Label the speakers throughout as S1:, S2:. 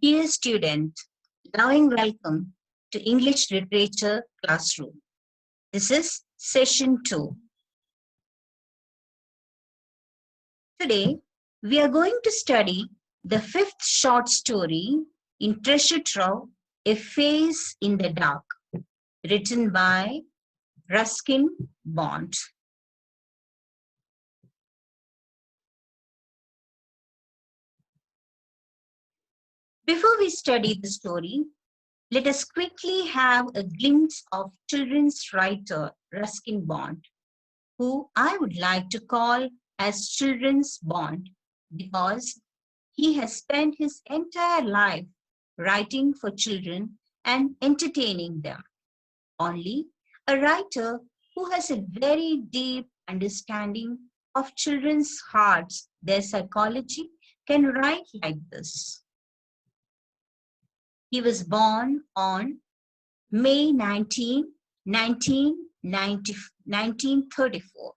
S1: Dear student, loving welcome to English Literature Classroom. This is session 2. Today, we are going to study the 5th short story in Treasure Trove, A Face in the Dark, written by Ruskin Bond. Before we study the story, let us quickly have a glimpse of children's writer Ruskin Bond, who I would like to call as Children's Bond because he has spent his entire life writing for children and entertaining them. Only a writer who has a very deep understanding of children's hearts, their psychology, can write like this. He was born on May 19, 1934.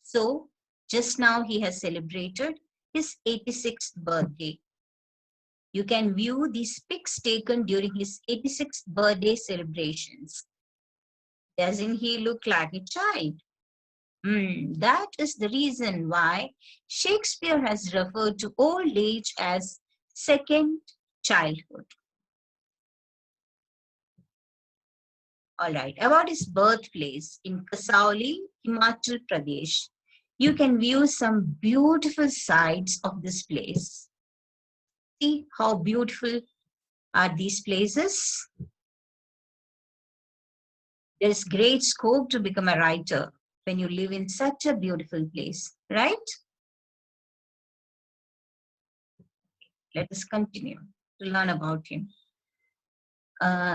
S1: So, just now he has celebrated his 86th birthday. You can view these pics taken during his 86th birthday celebrations. Doesn't he look like a child? That is the reason why Shakespeare has referred to old age as second childhood. All right, about his birthplace in Kasauli, Himachal Pradesh, you can view some beautiful sights of this place. See how beautiful are these places? There is great scope to become a writer when you live in such a beautiful place, right? Let us continue to learn about him.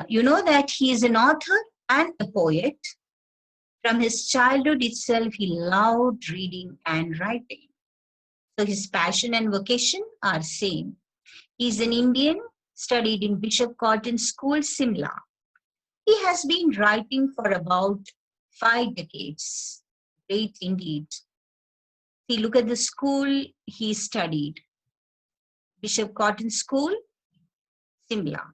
S1: You know that he is an author and a poet. From his childhood itself, he loved reading and writing. So his passion and vocation are same. He is an Indian, studied in Bishop Cotton School, Simla. He has been writing for about 5 decades. Great indeed. See, look at the school he studied. Bishop Cotton School, Simla.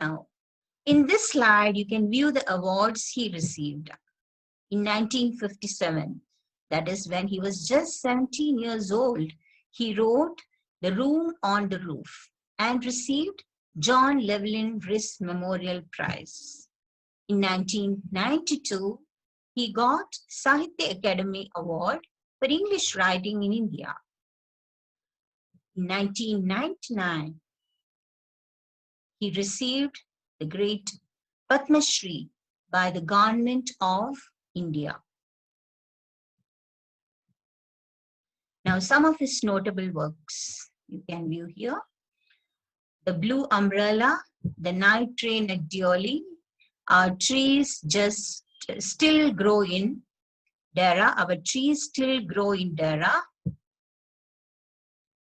S1: Now, in this slide, you can view the awards he received. In 1957, that is when he was just 17 years old, he wrote The Room on the Roof and received John Llewellyn Rhys Memorial Prize. In 1992, he got Sahitya Academy Award for English writing in India. In 1999, he received the great Padma Shri by the Government of India. Now, some of his notable works you can view here. The Blue Umbrella, The Night Train at Deoli, Our Trees Just Still Grow in Dara, Our Trees Still Grow in Dara,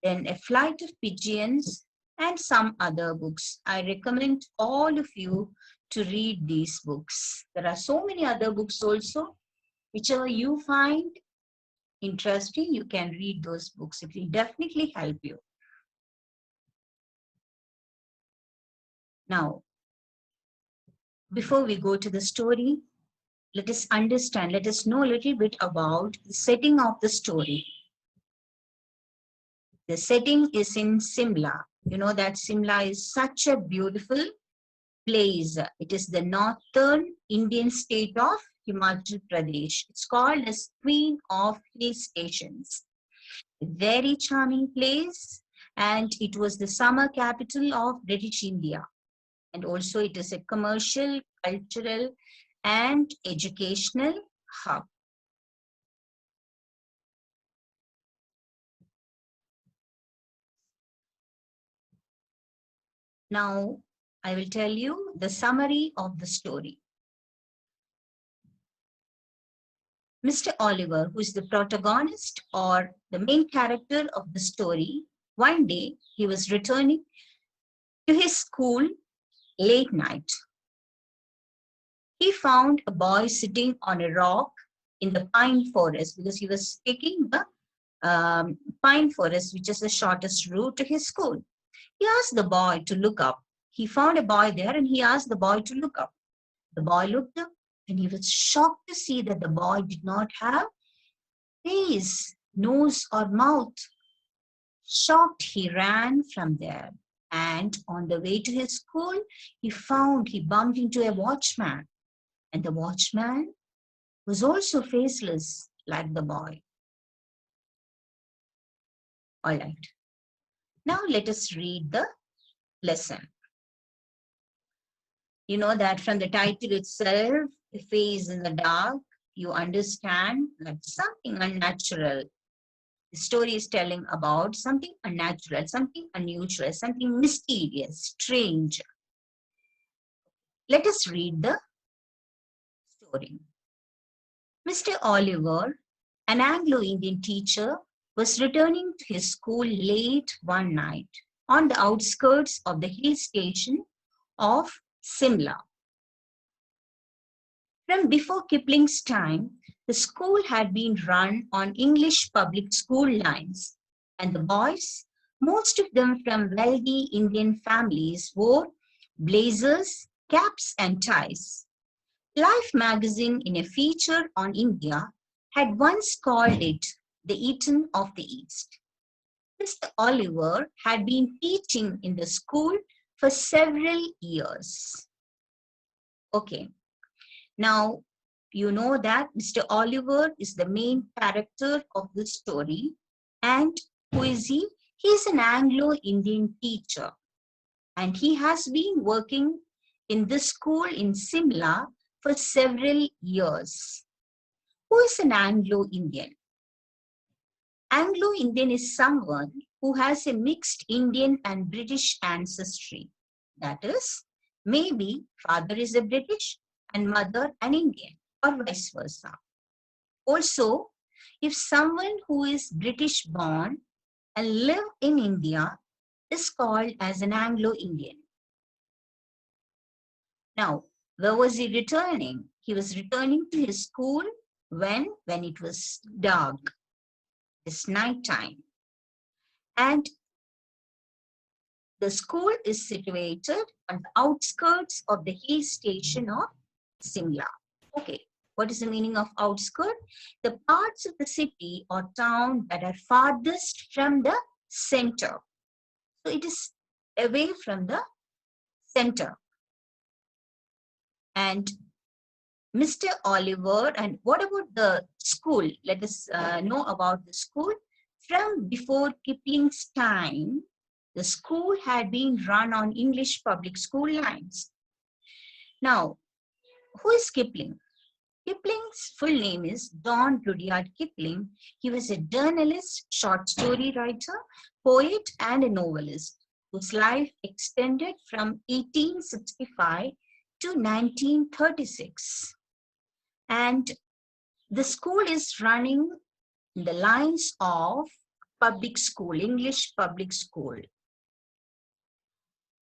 S1: then A Flight of Pigeons, and some other books. I recommend all of you to read these books. There are so many other books also. Whichever you find interesting, you can read those books. It will definitely help you. Now, before we go to the story, let us understand, let us know a little bit about the setting of the story. The setting is in Simla. You know that Simla is such a beautiful place. It is the northern Indian state of Himachal Pradesh. It's called as Queen of Hill Stations. A very charming place, and it was the summer capital of British India. And also it is a commercial, cultural, and educational hub. Now, I will tell you the summary of the story. Mr. Oliver, who is the protagonist or the main character of the story, one day he was returning to his school late night. He found a boy sitting on a rock in the pine forest because he was taking the pine forest, which is the shortest route to his school. He asked the boy to look up. He found a boy there and he asked the boy to look up. The boy looked up and he was shocked to see that the boy did not have face, nose, or mouth. Shocked, he ran from there. And on the way to his school, he bumped into a watchman. And the watchman was also faceless like the boy. All right. Now let us read the lesson. You know that from the title itself, A Face in the Dark, you understand that something unnatural. The story is telling about something unnatural, something unusual, something mysterious, strange. Let us read the story. Mr. Oliver, an Anglo-Indian teacher, was returning to his school late one night on the outskirts of the hill station of Simla. From before Kipling's time, the school had been run on English public school lines, and the boys, most of them from wealthy Indian families, wore blazers, caps, and ties. Life magazine, in a feature on India, had once called it the Eden of the East. Mr. Oliver had been teaching in the school for several years. Okay, now you know that Mr. Oliver is the main character of the story. And who is he? He is an Anglo-Indian teacher. And he has been working in this school in Simla for several years. Who is an Anglo-Indian? Anglo-Indian is someone who has a mixed Indian and British ancestry. That is, maybe father is a British and mother an Indian, or vice versa. Also, if someone who is British born and live in India is called as an Anglo-Indian. Now, where was he returning? He was returning to his school when it was dark. It's night time. And the school is situated on the outskirts of the hill station of Simla. Okay, what is the meaning of outskirt? The parts of the city or town that are farthest from the center. So it is away from the center. And Mr. Oliver, and what about the school? Let us know about the school. From before Kipling's time, the school had been run on English public school lines. Now, who is Kipling? Kipling's full name is John Rudyard Kipling. He was a journalist, short story writer, poet, and a novelist whose life extended from 1865 to 1936. And the school is running the lines of public school, English public school.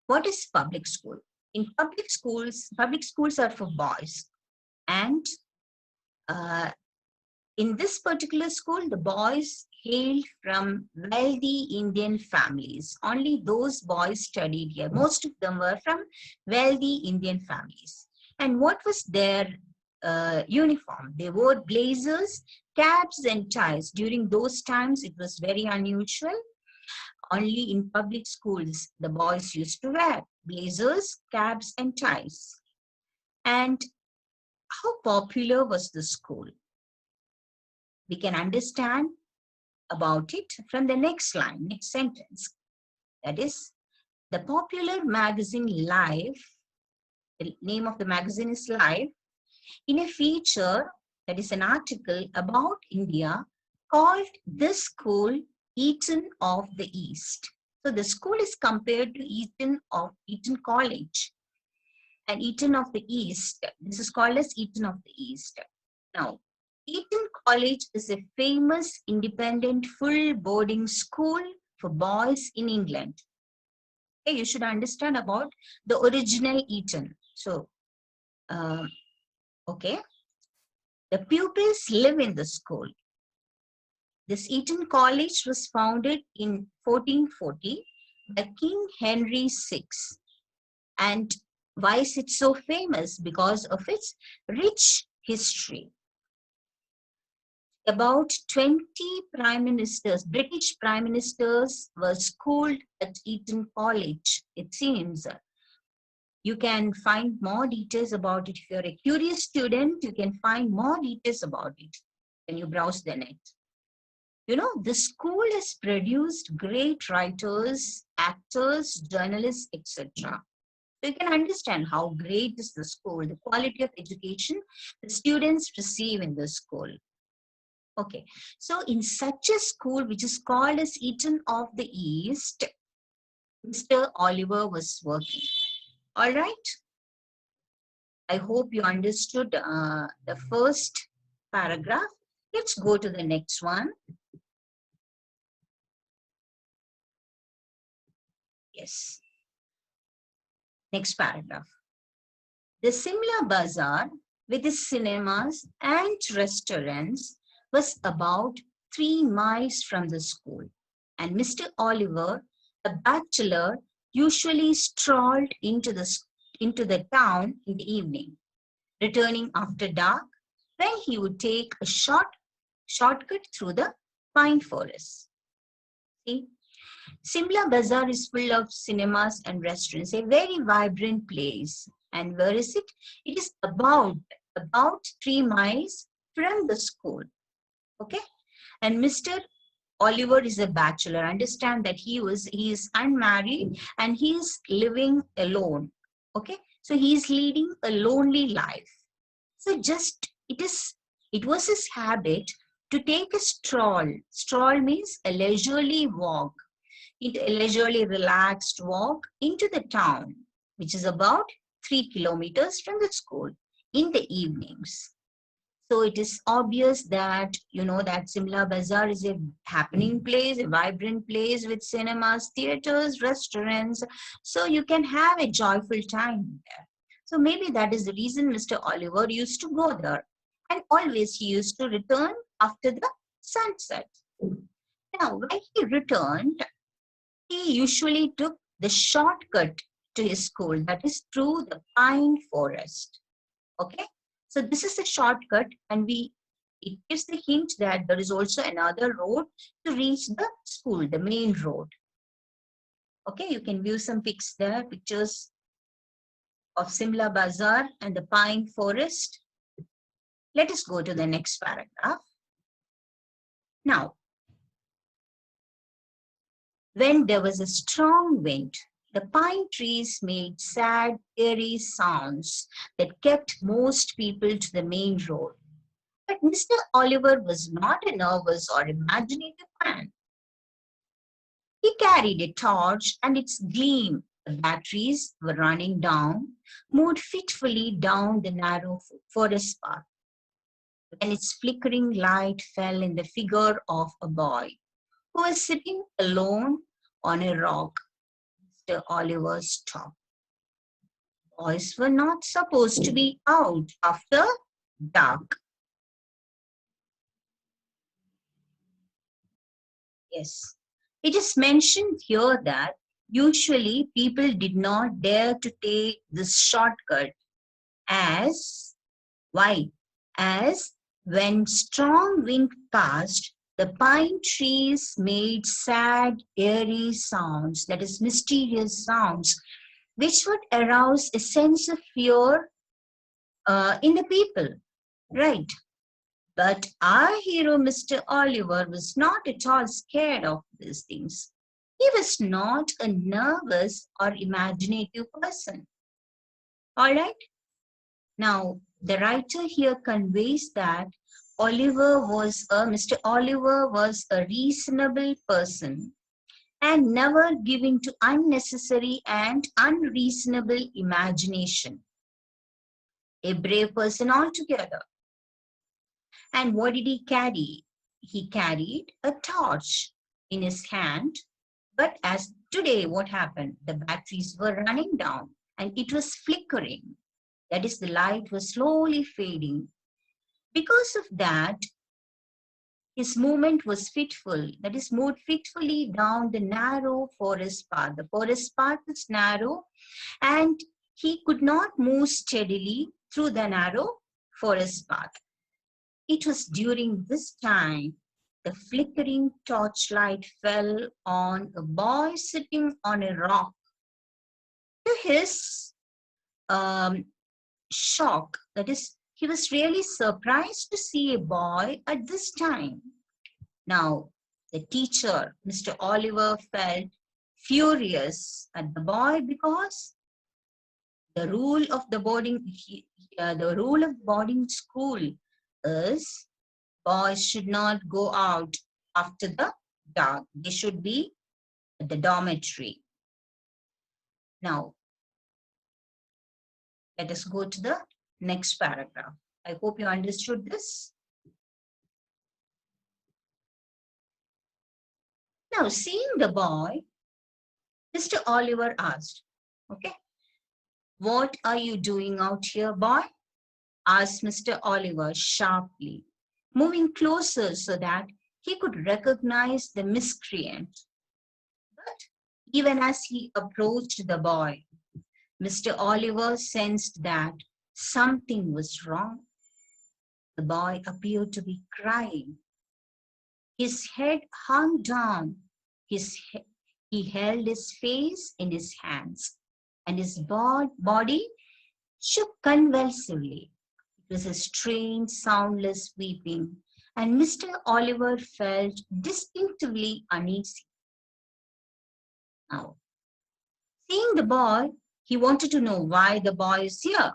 S1: What is public school? In public schools are for boys. And in this particular school, the boys hailed from wealthy Indian families. Only those boys studied here. Most of them were from wealthy Indian families. And what was their uniform? They wore blazers, caps, and ties. During those times, it was very unusual. Only in public schools, the boys used to wear blazers, caps, and ties. And how popular was the school? We can understand about it from the next line, next sentence. That is, the popular magazine Life, the name of the magazine is Life, in a feature, that is an article about India, called this school Eton of the East. So the school is compared to Eton College. And Eton of the East, this is called as Eton of the East. Now, Eton College is a famous independent full boarding school for boys in England. Okay, you should understand about the original Eton. So, okay, the pupils live in the school. This Eton College was founded in 1440 by King Henry VI. And why is it so famous? Because of its rich history. About 20 prime ministers, British prime ministers, were schooled at Eton College, it seems. You can find more details about it. If you're a curious student, you can find more details about it when you browse the net. You know, the school has produced great writers, actors, journalists, etc. So you can understand how great is the school, the quality of education the students receive in the school. Okay, so in such a school, which is called as Eton of the East, Mr. Oliver was working. All right. I hope you understood the first paragraph. Let's go to the next one. Yes. Next paragraph. The Simla Bazaar, with its cinemas and restaurants, was about 3 miles from the school, and Mr. Oliver, a bachelor, usually strolled into the town in the evening, returning after dark, when he would take a shortcut through the pine forest. See? Simla Bazaar is full of cinemas and restaurants, a very vibrant place. And where is it? It is about 3 miles from the school. Okay? And Mr. Oliver is a bachelor. Understand that he is unmarried and he is living alone. Okay? So he is leading a lonely life. So it was his habit to take a stroll. Stroll means a leisurely walk. A leisurely relaxed walk into the town, which is about 3 kilometers from the school in the evenings. So it is obvious that, you know, that Simla Bazaar is a happening place, a vibrant place with cinemas, theaters, restaurants. So you can have a joyful time there. So maybe that is the reason Mr. Oliver used to go there. And always he used to return after the sunset. Now, when he returned, he usually took the shortcut to his school, that is through the pine forest. Okay, so this is a shortcut, and it gives the hint that there is also another road to reach the school, the main road. Okay, you can view some pics there, pictures of Simla Bazaar and the pine forest. Let us go to the next paragraph. Now, when there was a strong wind, the pine trees made sad, eerie sounds that kept most people to the main road. But Mr. Oliver was not a nervous or imaginative man. He carried a torch, and its gleam, the batteries were running down, moved fitfully down the narrow forest path. When its flickering light fell in the figure of a boy who was sitting alone on a rock, Mr. Oliver stopped. Boys were not supposed to be out after dark. Yes. It is mentioned here that usually people did not dare to take this shortcut as, why? As when strong wind passed, the pine trees made sad, eerie sounds, that is mysterious sounds, which would arouse a sense of fear in the people, right? But our hero, Mr. Oliver, was not at all scared of these things. He was not a nervous or imaginative person. All right? Now, the writer here conveys that Mr. Oliver was a reasonable person and never given to unnecessary and unreasonable imagination. A brave person altogether. And what did he carry? He carried a torch in his hand. But as today, what happened? The batteries were running down and it was flickering. That is, the light was slowly fading. Because of that, His movement was fitful, that is, moved fitfully down the narrow forest path. The forest path is narrow, and he could not move steadily through the narrow forest path. It was during this time the flickering torchlight fell on a boy sitting on a rock. To his um, shock, that is, he was really surprised to see a boy at this time. Now, the teacher, Mr. Oliver, felt furious at the boy because the rule of boarding school is boys should not go out after the dark. They should be at the dormitory. Now, let us go to the next paragraph. I hope you understood this. Now, seeing the boy, Mr. Oliver asked, okay, "What are you doing out here, boy?" asked Mr. Oliver sharply, moving closer so that he could recognize the miscreant. But even as he approached the boy, Mr. Oliver sensed that something was wrong. The boy appeared to be crying. His head hung down. He held his face in his hands, and his body shook convulsively. It was a strange, soundless weeping, and Mr. Oliver felt distinctively uneasy. Now, seeing the boy, he wanted to know why the boy is here.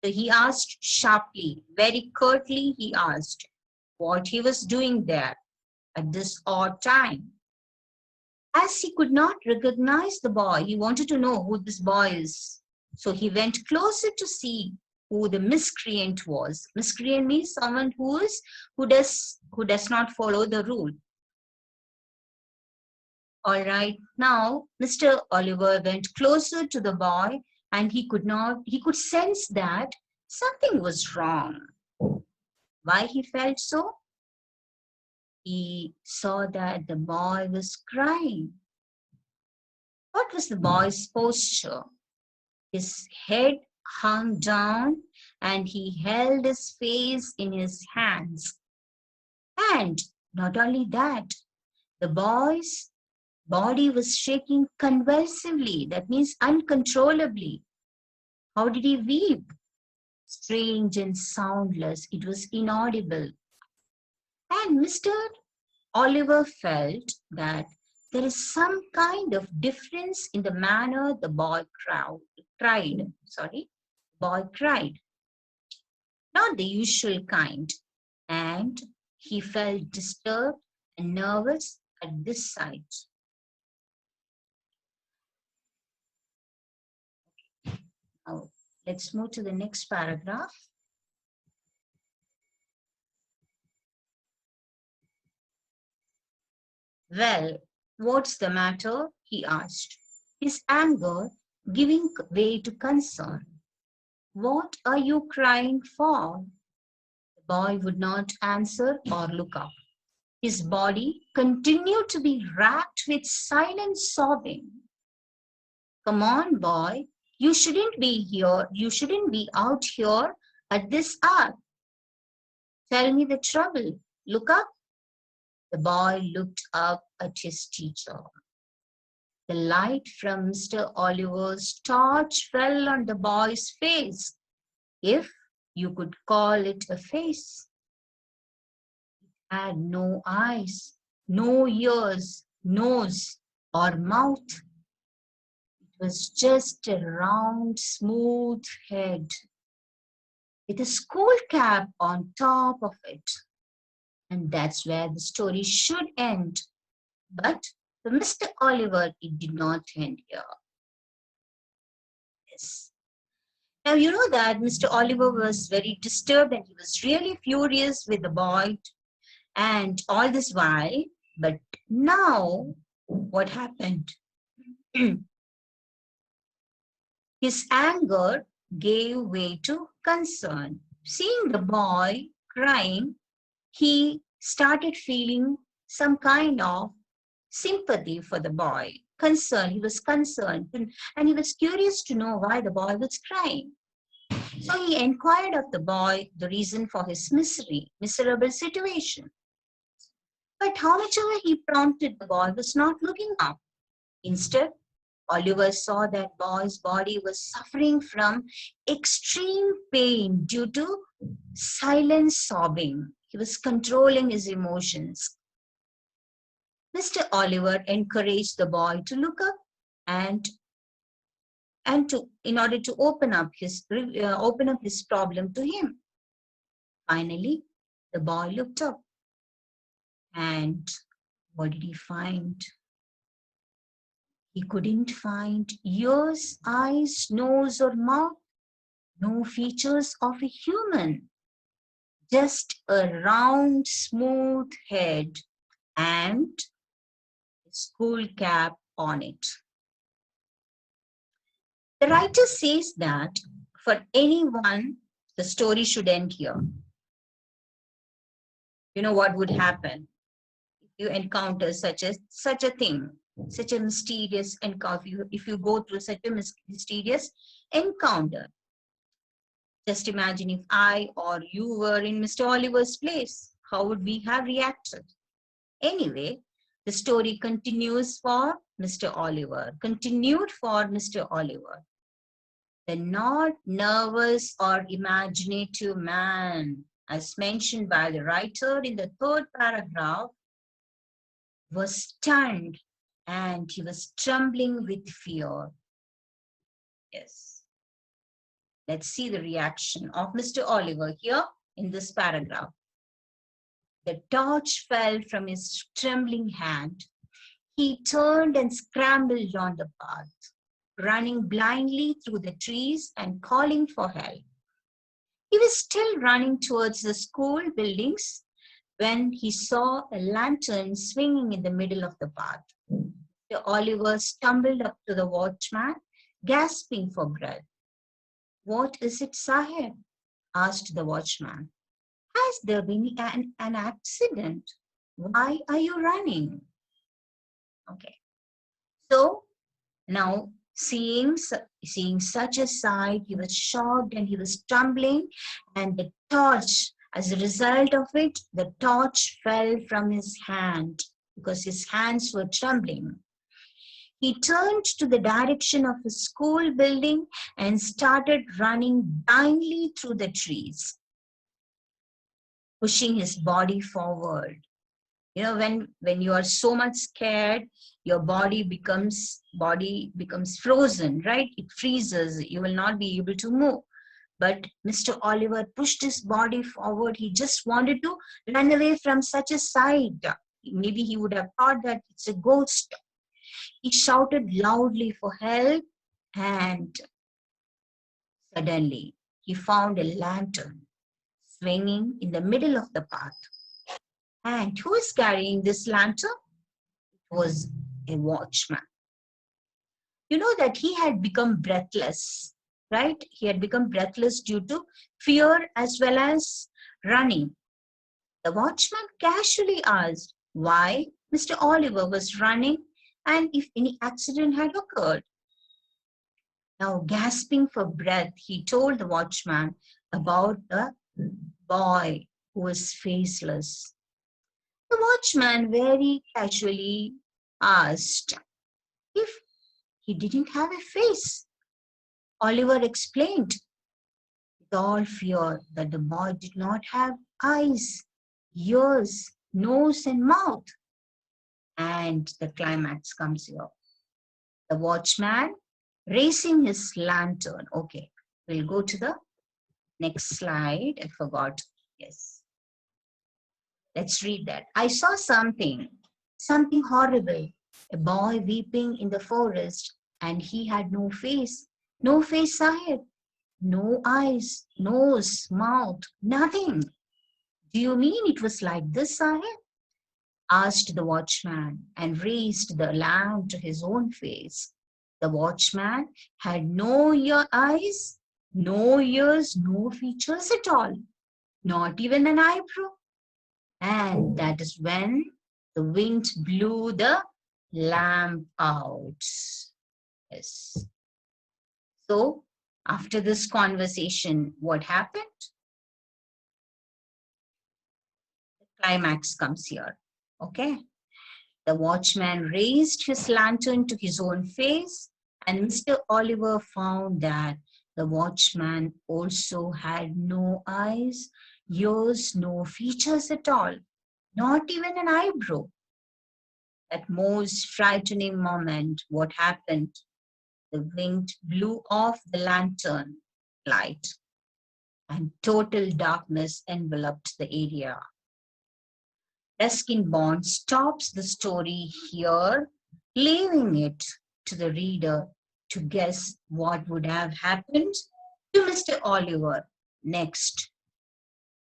S1: So he asked sharply, very curtly, he asked what he was doing there at this odd time. As he could not recognize the boy, he wanted to know who this boy is. So he went closer to see who the miscreant was. Miscreant means someone who does not follow the rule. All right, now Mr. Oliver went closer to the boy, and he could sense that something was wrong. Why he felt so? He saw that the boy was crying. What was the boy's posture? His head hung down, and he held his face in his hands. And not only that, the boy's body was shaking convulsively, that means uncontrollably. How did he weep? Strange and soundless, it was inaudible. And Mr. Oliver felt that there is some kind of difference in the manner the boy cried. Boy cried. Not the usual kind. And he felt disturbed and nervous at this sight. Now, let's move to the next paragraph. "Well, what's the matter?" he asked, his anger giving way to concern. "What are you crying for?" The boy would not answer or look up. His body continued to be racked with silent sobbing. "Come on, boy, you shouldn't be here. You shouldn't be out here at this hour. Tell me the trouble. Look up." The boy looked up at his teacher. The light from Mr. Oliver's torch fell on the boy's face, if you could call it a face. It had no eyes, no ears, nose, or mouth. It was just a round, smooth head with a school cap on top of it. And that's where the story should end. But for Mr. Oliver, it did not end here. Yes. Now, you know that Mr. Oliver was very disturbed and he was really furious with the boy and all this while. But now, what happened? His anger gave way to concern. Seeing the boy crying, he started feeling some kind of sympathy for the boy. Concern, he was concerned, and he was curious to know why the boy was crying. So he inquired of the boy the reason for his miserable situation. But how much ever he prompted, the boy was not looking up. Instead, Oliver saw that boy's body was suffering from extreme pain due to silent sobbing. He was controlling his emotions. Mr. Oliver encouraged the boy to look up and in order to open up his problem to him. Finally, the boy looked up, and what did he find? He couldn't find ears, eyes, nose, or mouth. No features of a human, just a round, smooth head and a school cap on it. The writer says that for anyone, the story should end here. You know what would happen if you encounter such a thing, such a mysterious encounter, if you go through such a mysterious encounter. Just imagine if I or you were in Mr. Oliver's place, how would we have reacted? Anyway, the story continued for Mr. Oliver. The not nervous or imaginative man, as mentioned by the writer in the third paragraph, was stunned and he was trembling with fear. Yes. Let's see the reaction of Mr. Oliver here in this paragraph. The torch fell from his trembling hand. He turned and scrambled on the path, running blindly through the trees and calling for help. He was still running towards the school buildings when he saw a lantern swinging in the middle of the path. Mr. Oliver stumbled up to the watchman, gasping for breath. "What is it, Sahib?" asked the watchman. "Has there been an accident? Why are you running?" Okay. So now seeing such a sight, he was shocked and he was trembling, and the torch, as a result of it, the torch fell from his hand because his hands were trembling. He turned to the direction of a school building and started running blindly through the trees, pushing his body forward. You know, when you are so much scared, your body becomes frozen, right? It freezes. You will not be able to move. But Mr. Oliver pushed his body forward. He just wanted to run away from such a sight. Maybe he would have thought that it's a ghost. He shouted loudly for help, and suddenly he found a lantern swinging in the middle of the path. And who is carrying this lantern? It was a watchman. You know that he had become breathless, right? He had become breathless due to fear as well as running. The watchman casually asked why Mr. Oliver was running and if any accident had occurred. Now, gasping for breath, he told the watchman about the boy who was faceless. The watchman very casually asked if he didn't have a face. Oliver explained with all fear that the boy did not have eyes, ears, nose, and mouth. And the climax comes here. The watchman raising his lantern. Okay, we'll go to the next slide. I forgot. Yes. Let's read that. I saw something horrible. A boy weeping in the forest, and he had no face. No face, Sahib. No eyes, nose, mouth, nothing. Do you mean it was like this, Sahib? Asked the watchman and raised the lamp to his own face. The watchman had no eyes, no ears, no features at all, not even an eyebrow. And that is when the wind blew the lamp out. Yes. So, after this conversation, what happened? The climax comes here. Okay. The watchman raised his lantern to his own face, and Mr. Oliver found that the watchman also had no eyes, ears, no features at all, not even an eyebrow. That most frightening moment, what happened? The wind blew off the lantern light, and total darkness enveloped the area. Ruskin Bond stops the story here, leaving it to the reader to guess what would have happened to Mr. Oliver next.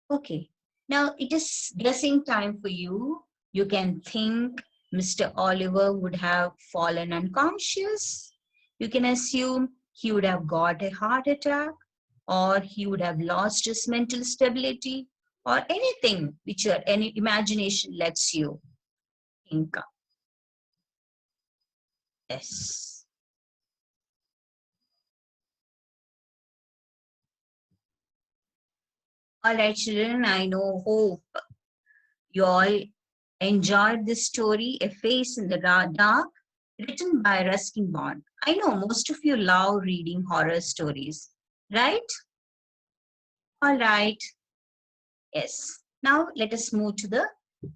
S1: Okay, now it is guessing time for you. You can think Mr. Oliver would have fallen unconscious. You can assume he would have got a heart attack, or he would have lost his mental stability, or anything which your any imagination lets you think of. Yes. All right, children, I hope you all enjoyed this story, A Face in the Dark, written by Ruskin Bond. I know most of you love reading horror stories, right? All right. Yes. Now let us move to the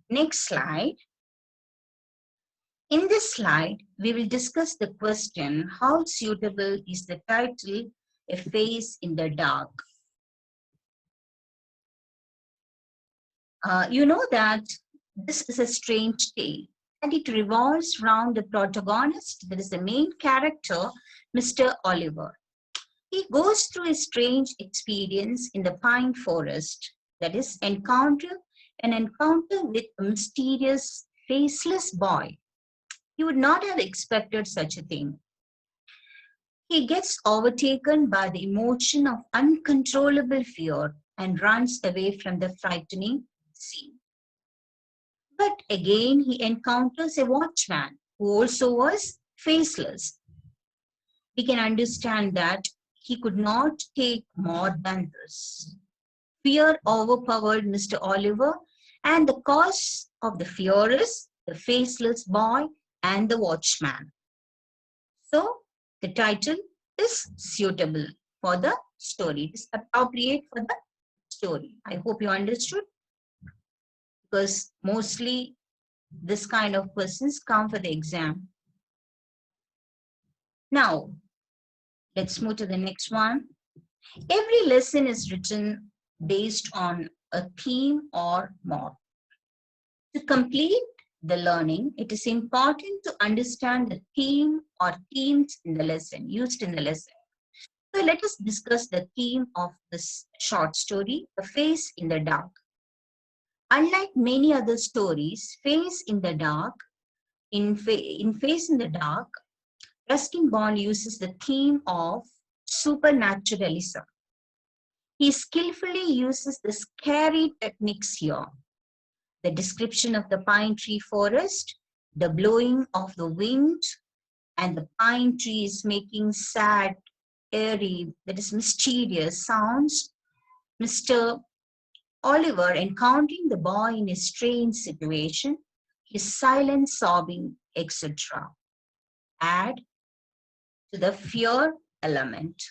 S1: next slide. In this slide, we will discuss the question, how suitable is the title, A Face in the Dark? You know that this is a strange tale, and it revolves around the protagonist, that is the main character, Mr. Oliver. He goes through a strange experience in the pine forest, that is, an encounter with a mysterious, faceless boy. He would not have expected such a thing. He gets overtaken by the emotion of uncontrollable fear and runs away from the frightening scene. But again, he encounters a watchman who also was faceless. We can understand that he could not take more than this. Fear overpowered Mr. Oliver, and the cause of the fear is the faceless boy and the watchman. So, the title is suitable for the story. It is appropriate for the story. I hope you understood, because mostly this kind of questions come for the exam. Now, let's move to the next one. Every lesson is written based on a theme or more. To complete the learning, it is important to understand the theme or themes in the lesson, used in the lesson. So let us discuss the theme of this short story, A Face in the Dark. Unlike many other stories, Face in the Dark, in Face in the Dark, Ruskin Bond uses the theme of supernaturalism. He skillfully uses the scary techniques here. The description of the pine tree forest, the blowing of the wind, and the pine trees making sad, airy, that is mysterious sounds. Mr. Oliver encountering the boy in a strange situation, his silent sobbing, etc. add to the fear element.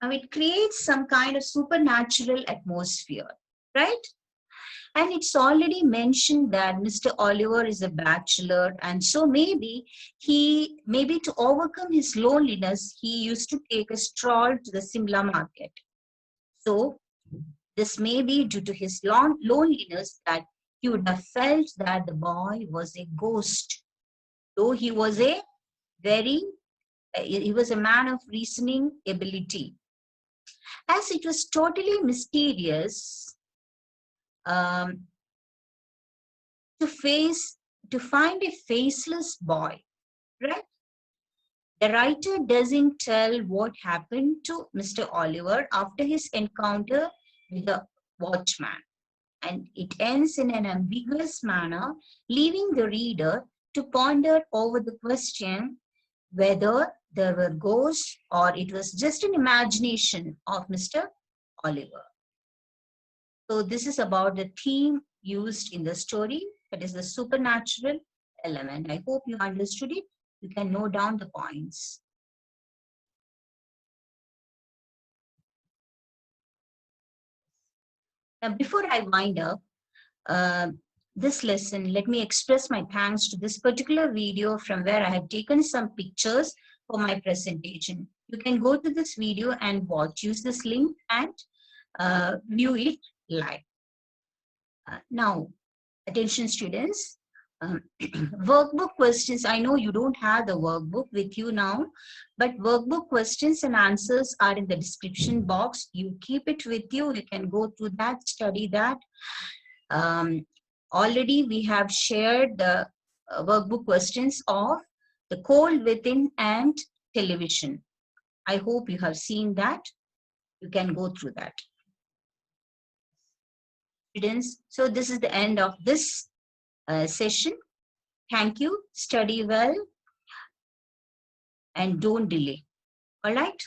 S1: Now it creates some kind of supernatural atmosphere, right? And it's already mentioned that Mr. Oliver is a bachelor, and so maybe to overcome his loneliness, he used to take a stroll to the Simla market. So this may be due to his loneliness that he would have felt that the boy was a ghost, though he was a man of reasoning ability. As it was totally mysterious, um, to find a faceless boy, right? The writer doesn't tell what happened to Mr. Oliver after his encounter with the watchman. and it ends in an ambiguous manner, leaving the reader to ponder over the question whether there were ghosts or it was just an imagination of Mr. Oliver. So this is about the theme used in the story, that is the supernatural element. I hope you understood it. You can note down the points. Now, before I wind up uh, this lesson, let me express my thanks to this particular video from where I have taken some pictures for my presentation. You can go to this video and watch. Use this link and view it live. Now, attention students, workbook questions. I know you don't have the workbook with you now, but workbook questions and answers are in the description box. You keep it with you. You can go through that, study that. Already we have shared the workbook questions of the cold within and television. I hope you have seen that. You can go through that. Students, so this is the end of this session. Thank you. Study well and don't delay. All right.